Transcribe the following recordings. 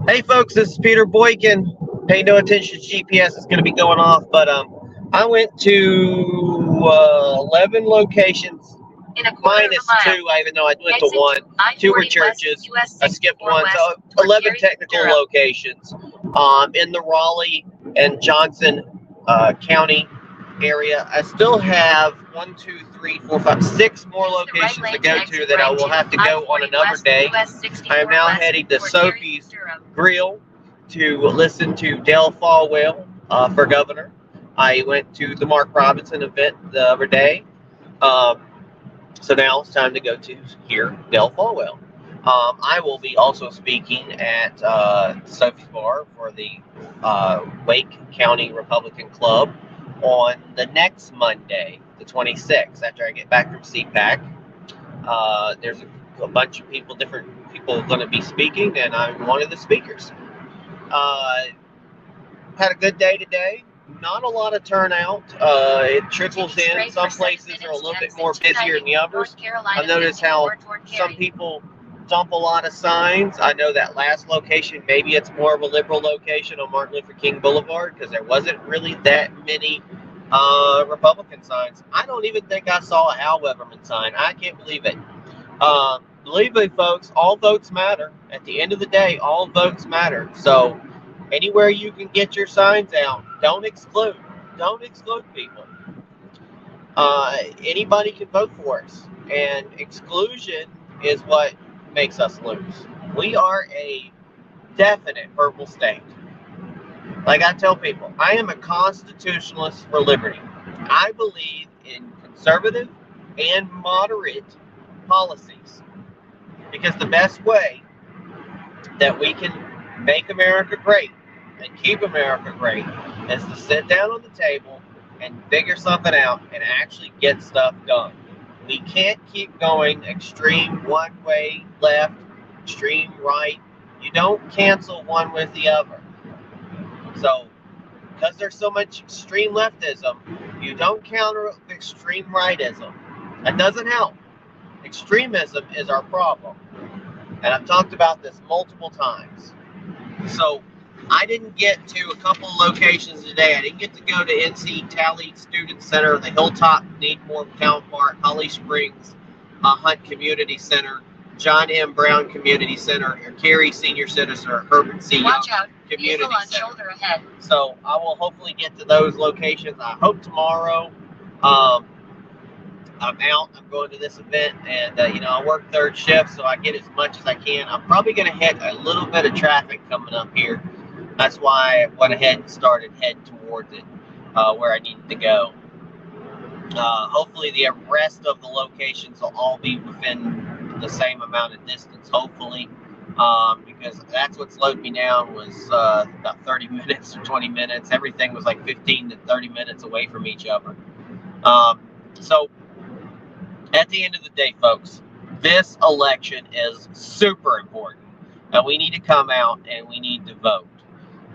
Hey folks, this is Peter Boykin. Pay no attention to GPS, it's going to be going off, but I went to 11 locations, minus 2, even though I went to 1. 2 were churches, I skipped 1, so 11 technical locations in the Raleigh and Johnson County area. I still have 1, 2, 3, 4, 5, 6 more locations to go to that I will have to go on another day. I am now heading to Sophie's Grill to listen to Dale Falwell for governor. I went to the Mark Robinson event the other day. So now it's time to go to hear Dale Falwell. I will be also speaking at Sophie's Bar for the Wake County Republican Club on the next Monday, the 26th, after I get back from CPAC. There's a bunch of people, different people going to be speaking, and I'm one of the speakers. Had a good day today. Not a lot of turnout. It trickles in. Some places are a little bit more busier than the others. I've noticed how some people dump a lot of signs. I know that last location, maybe it's more of a liberal location on Martin Luther King Boulevard, because there wasn't really that many Republican signs. I don't even think I saw a Hal Weatherman sign. I can't believe it. Believe me, folks, all votes matter. At the end of the day, all votes matter. So anywhere you can get your signs out, don't exclude. Don't exclude people. Anybody can vote for us. And exclusion is what makes us lose. We are a definite purple state. Like I tell people, I am a constitutionalist for liberty. I believe in conservative and moderate policies, because the best way that we can make America great and keep America great is to sit down on the table and figure something out and actually get stuff done. We can't keep going extreme one way left, extreme right. You don't cancel one with the other. So, because there's so much extreme leftism, you don't counter extreme rightism. That doesn't help. Extremism is our problem. And I've talked about this multiple times. So, I didn't get to a couple of locations today. I didn't get to go to NC Tally Student Center, the Hilltop Needmore Town Park, Holly Springs Hunt Community Center, John M. Brown Community Center, or Cary Senior Citizen, or Herbert C. Young Community Center. Shoulder ahead. So I will hopefully get to those locations. I hope tomorrow. I'm out. I'm going to this event, and I work third shift, so I get as much as I can. I'm probably going to hit a little bit of traffic coming up here. That's why I went ahead and started heading towards it, where I needed to go. Hopefully the rest of the locations will all be within the same amount of distance, hopefully, because that's what slowed me down was about 30 minutes or 20 minutes. Everything was like 15 to 30 minutes away from each other. So at the end of the day, folks, this election is super important, and we need to come out and we need to vote.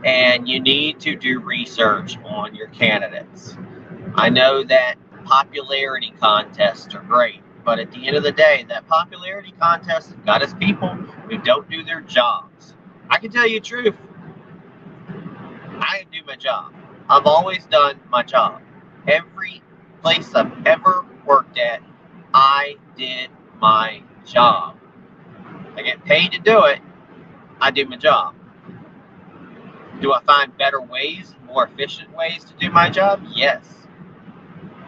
And you need to do research on your candidates. I know that popularity contests are great, but at the end of the day, that popularity contest has got us people who don't do their jobs. I can tell you the truth. I do my job. I've always done my job. Every place I've ever worked at, I did my job. I get paid to do it. I do my job. Do I find better ways, more efficient ways to do my job? Yes.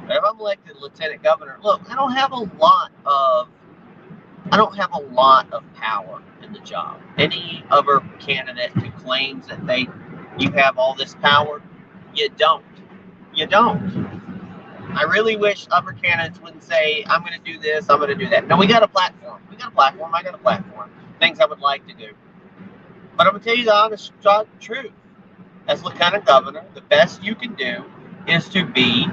But if I'm elected lieutenant governor, look, I don't have a lot of power in the job. Any other candidate who claims that you have all this power, you don't. You don't. I really wish other candidates wouldn't say, I'm going to do this, I'm going to do that. No, we got a platform. I got a platform. Things I would like to do. But I'm going to tell you the honest truth. As lieutenant governor, the best you can do is to be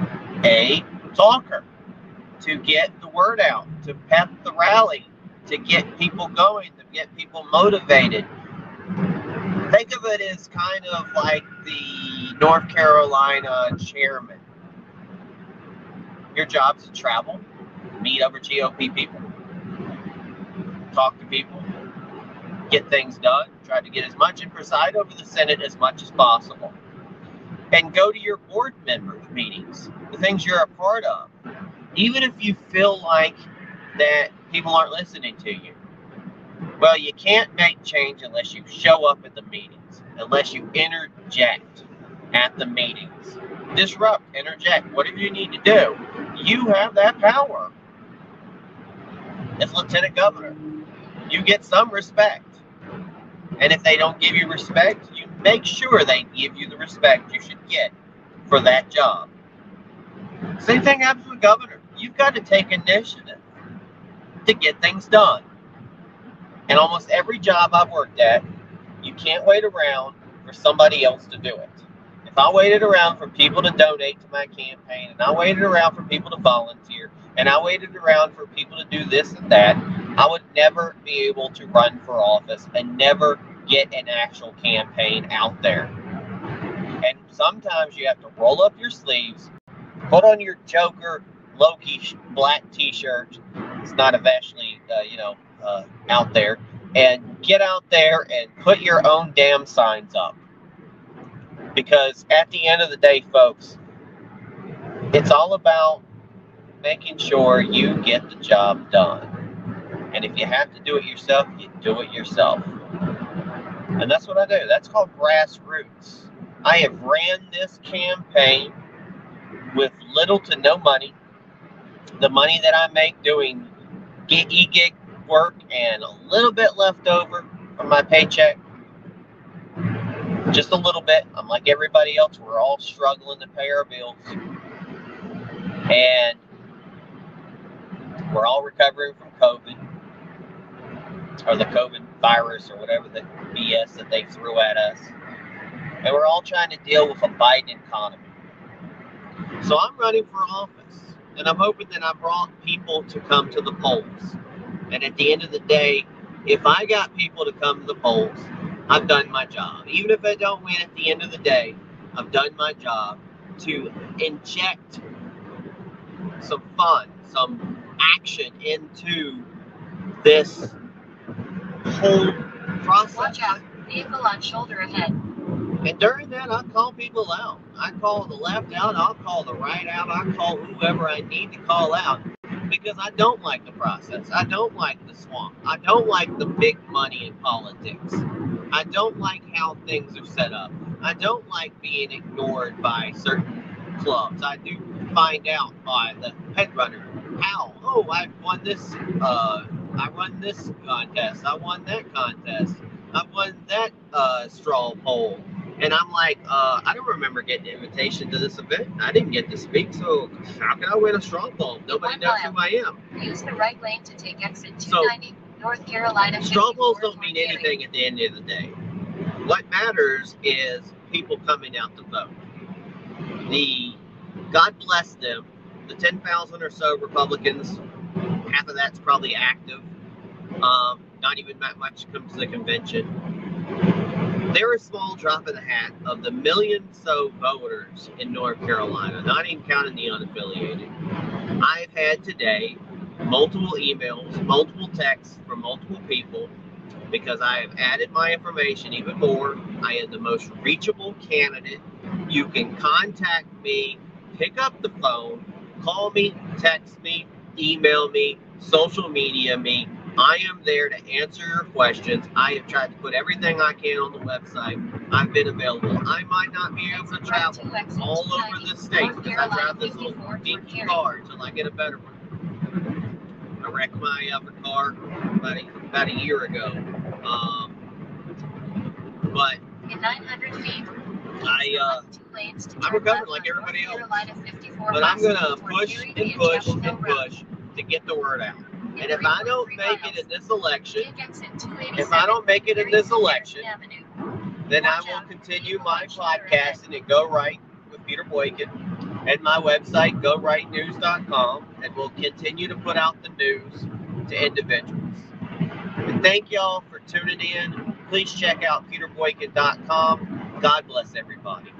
a talker, to get the word out, to pep the rally, to get people going, to get people motivated. Think of it as kind of like the North Carolina chairman. Your job is to travel, meet other GOP people, talk to people, get things done, try to get as much and preside over the Senate as much as possible. And go to your board member meetings, the things you're a part of. Even if you feel like that people aren't listening to you. Well, you can't make change unless you show up at the meetings, unless you interject at the meetings. Disrupt, interject, whatever you need to do. You have that power. As Lieutenant Governor, you get some respect. And if they don't give you respect, you make sure they give you the respect you should get for that job. Same thing happens with governor. You've got to take initiative to get things done. And almost every job I've worked at, you can't wait around for somebody else to do it. If I waited around for people to donate to my campaign, and I waited around for people to volunteer, and I waited around for people to do this and that, I would never be able to run for office and never get an actual campaign out there. And sometimes you have to roll up your sleeves, put on your Joker Loki black t-shirt. It's not eventually, out there, and get out there and put your own damn signs up. Because at the end of the day, folks, it's all about making sure you get the job done. And if you have to do it yourself, you do it yourself. And that's what I do. That's called grassroots. I have ran this campaign with little to no money. The money that I make doing e-gig work and a little bit left over from my paycheck. Just a little bit. I'm like everybody else. We're all struggling to pay our bills. And we're all recovering from COVID. Or the COVID virus or whatever the BS that they threw at us. And we're all trying to deal with a Biden economy. So I'm running for office. And I'm hoping that I brought people to come to the polls. And at the end of the day, if I got people to come to the polls, I've done my job. Even if I don't win at the end of the day, I've done my job to inject some fun, some action into this whole process. Watch out, vehicle on shoulder ahead. And during that, I call people out. I call the left out, I'll call the right out, I call whoever I need to call out. Because I don't like the process. I don't like the swamp. I don't like the big money in politics. I don't like how things are set up. I don't like being ignored by certain clubs. I do find out by the head runner how, oh, I won this, I won this contest. I won that contest. I won that straw poll. And I'm like, I don't remember getting an invitation to this event. I didn't get to speak, so how can I win a straw poll? Nobody knows who I am. Use the right lane to take exit 290, North Carolina. Straw polls don't mean anything at the end of the day. What matters is people coming out to vote. God bless them, the 10,000 or so Republicans, half of that's probably active. Not even that much comes to the convention. They're a small drop in the hat of the million so voters in North Carolina, not even counting the unaffiliated. I've had today multiple emails, multiple texts from multiple people because I have added my information even more. I am the most reachable candidate. You can contact me, pick up the phone, call me, text me, email me, social media me. I am there to answer your questions. I have tried to put everything I can on the website. I've been available. I might not be able to travel all over the state because I drive this little dinky car until I get a better one. I wrecked my other car about a year ago. But in 900 feet, I'm recovering like everybody else. But I'm going to push and push and push to get the word out. And if I don't make it in this election, then I will continue my podcasting at Go Right with Peter Boykin and my website, gorightnews.com, and we'll continue to put out the news to individuals. And thank y'all for tuning in. Please check out peterboykin.com. God bless everybody.